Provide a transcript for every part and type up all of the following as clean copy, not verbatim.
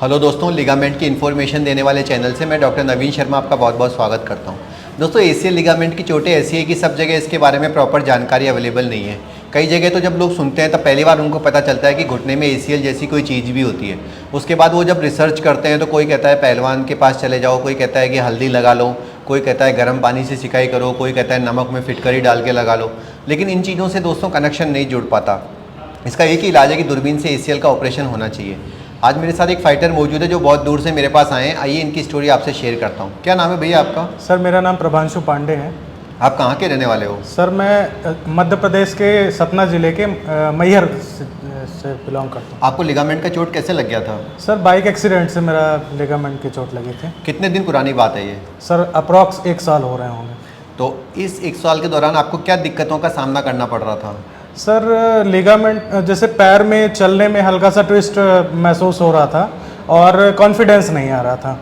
Hello दोस्तों, ligament की information देने वाले चैनल से मैं डॉक्टर नवीन शर्मा आपका बहुत बहुत स्वागत करता हूं। दोस्तों, एसीएल लिगामेंट की चोटें ऐसी है कि सब जगह इसके बारे में प्रॉपर जानकारी अवेलेबल नहीं है। कई जगह तो जब लोग सुनते हैं तब पहली बार उनको पता चलता है कि घुटने में एसीएल जैसी कोई चीज़ भी होती है। उसके बाद वो जब रिसर्च करते हैं तो कोई कहता है पहलवान के पास चले जाओ, कोई कहता है कि हल्दी लगा लो, कोई कहता है गर्म पानी से सिकाई करो, कोई कहता है नमक में फिटकरी डाल के लगा लो। लेकिन इन चीज़ों से दोस्तों कनेक्शन नहीं जुड़ पाता। इसका एक ही इलाज है कि दूरबीन से एसीएल का ऑपरेशन होना चाहिए। आज मेरे साथ एक फाइटर मौजूद है जो बहुत दूर से मेरे पास आए हैं। आइए इनकी स्टोरी आपसे शेयर करता हूँ। क्या नाम है भैया आपका? सर मेरा नाम प्रभांशु पांडे है। आप कहाँ के रहने वाले हो? सर मैं मध्य प्रदेश के सतना ज़िले के मैहर से बिलोंग करता हूँ। आपको लिगामेंट का चोट कैसे लग गया था? सर बाइक एक्सीडेंट से मेरा लिगामेंट की चोट लगी थी। कितने दिन पुरानी बात है ये? सर अप्रॉक्स 1 साल हो रहे होंगे। तो इस 1 साल के दौरान आपको क्या दिक्कतों का सामना करना पड़ रहा था? सर लिगामेंट जैसे पैर में चलने में हल्का सा ट्विस्ट महसूस हो रहा था और कॉन्फिडेंस नहीं आ रहा था।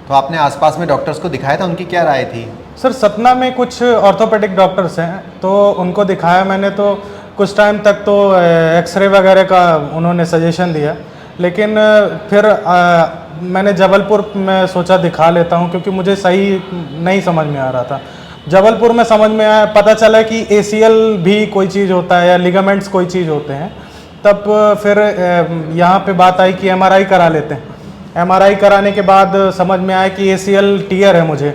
तो आपने आसपास में डॉक्टर्स को दिखाया था, उनकी क्या राय थी? सर सतना में कुछ ऑर्थोपेडिक डॉक्टर्स हैं तो उनको दिखाया मैंने, तो कुछ टाइम तक तो एक्सरे वगैरह का उन्होंने सजेशन दिया, लेकिन फिर मैंने जबलपुर में सोचा दिखा लेता हूं क्योंकि मुझे सही नहीं समझ में आ रहा था। जबलपुर में समझ में आया, पता चला कि एसीएल भी कोई चीज़ होता है या लिगामेंट्स कोई चीज़ होते हैं। तब फिर यहाँ पे बात आई कि एमआरआई करा लेते हैं। एमआरआई कराने के बाद समझ में आया कि एसीएल टियर है मुझे।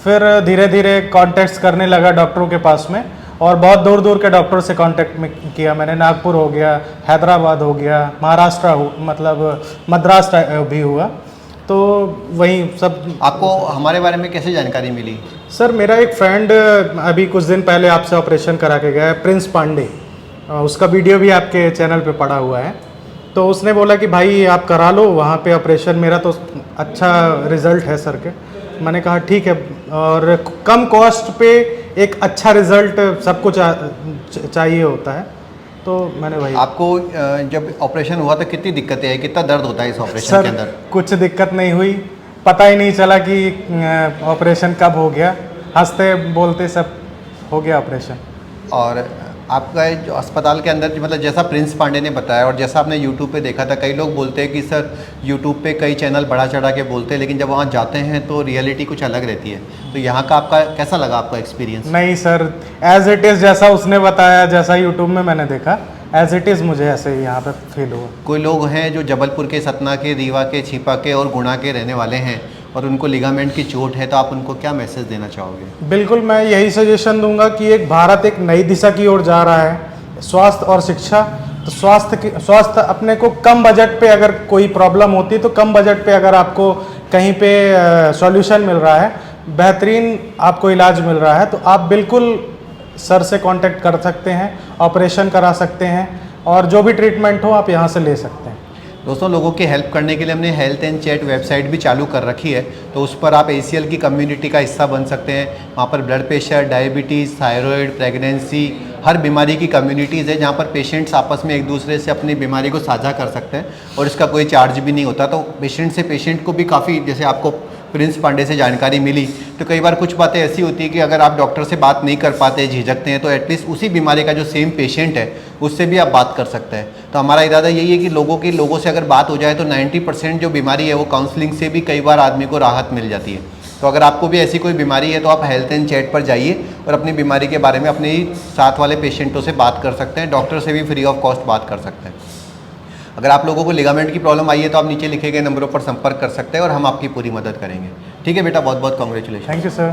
फिर धीरे धीरे कॉन्टैक्ट्स करने लगा डॉक्टरों के पास में, और बहुत दूर दूर के डॉक्टर से कांटेक्ट में किया मैंने। नागपुर हो गया, हैदराबाद हो गया, महाराष्ट्र मतलब मद्रास भी हुआ, तो वही सब। आपको हमारे बारे में कैसे जानकारी मिली? सर मेरा एक फ्रेंड अभी कुछ दिन पहले आपसे ऑपरेशन करा के गया है, प्रिंस पांडे। उसका वीडियो भी आपके चैनल पे पड़ा हुआ है। तो उसने बोला कि भाई आप करा लो वहाँ पे ऑपरेशन, मेरा तो अच्छा रिज़ल्ट है सर के। मैंने कहा ठीक है, और कम कॉस्ट पे एक अच्छा रिज़ल्ट सबको चाहिए होता है, तो मैंने वही। आपको जब ऑपरेशन हुआ तो कितनी दिक्कतें आई, कितना दर्द होता है इस ऑपरेशन के अंदर? कुछ दिक्कत नहीं हुई, पता ही नहीं चला कि ऑपरेशन कब हो गया। हंसते बोलते सब हो गया ऑपरेशन। और आपका जो अस्पताल के अंदर मतलब जैसा प्रिंस पांडे ने बताया और जैसा आपने यूट्यूब पे देखा था, कई लोग बोलते हैं कि सर यूट्यूब पे कई चैनल बढ़ा चढ़ा के बोलते हैं, लेकिन जब वहाँ जाते हैं तो रियलिटी कुछ अलग रहती है। तो यहाँ का आपका कैसा लगा, आपका एक्सपीरियंस? नहीं सर, एज इट इज़ जैसा उसने बताया, जैसा यूट्यूब में मैंने देखा, एज इट इज़ मुझे ऐसे ही यहाँ पे फील हुआ। कोई लोग हैं जो जबलपुर के, सतना के, रीवा के, छिपा के और गुणा के रहने वाले हैं और उनको लिगामेंट की चोट है, तो आप उनको क्या मैसेज देना चाहोगे? बिल्कुल, मैं यही सजेशन दूंगा कि भारत एक नई दिशा की ओर जा रहा है, स्वास्थ्य और शिक्षा। तो स्वास्थ्य अपने को कम बजट पे, अगर कोई प्रॉब्लम होती है तो कम बजट पे अगर आपको कहीं पे सॉल्यूशन मिल रहा है, बेहतरीन आपको इलाज मिल रहा है, तो आप बिल्कुल सर से कांटेक्ट कर सकते हैं, ऑपरेशन करा सकते हैं, और जो भी ट्रीटमेंट हो आप यहाँ से ले सकते हैं। दोस्तों, लोगों की हेल्प करने के लिए हमने हेल्थ एंड चैट वेबसाइट भी चालू कर रखी है, तो उस पर आप एसीएल की कम्युनिटी का हिस्सा बन सकते हैं। वहाँ पर blood pressure, diabetes, thyroid, pregnancy, हर बीमारी की कम्युनिटीज़ है जहाँ पर पेशेंट्स आपस में एक दूसरे से अपनी बीमारी को साझा कर सकते हैं और इसका कोई चार्ज भी नहीं होता। तो पेशेंट से पेशेंट को भी काफ़ी, जैसे आपको प्रिंस पांडे से जानकारी मिली, तो कई बार कुछ बातें ऐसी होती है कि अगर आप डॉक्टर से बात नहीं कर पाते, झिझकते हैं, तो एटलीस्ट उसी बीमारी का जो सेम पेशेंट है उससे भी आप बात कर सकते हैं। तो हमारा इरादा यही है कि लोगों से अगर बात हो जाए तो 90% जो बीमारी है वो काउंसलिंग से भी कई बार आदमी को राहत मिल जाती है। तो अगर आपको भी ऐसी कोई बीमारी है तो आप हेल्थ एंड चैट पर जाइए और अपनी बीमारी के बारे में अपने ही साथ वाले पेशेंटों से बात कर सकते हैं। डॉक्टर से भी फ्री ऑफ कॉस्ट बात कर सकते हैं। अगर आप लोगों को लिगामेंट की प्रॉब्लम आई है तो आप नीचे लिखे गए नंबरों पर संपर्क कर सकते हैं और हम आपकी पूरी मदद करेंगे। ठीक है बेटा, बहुत बहुत कॉन्ग्रेचुलेशन। Thank you sir.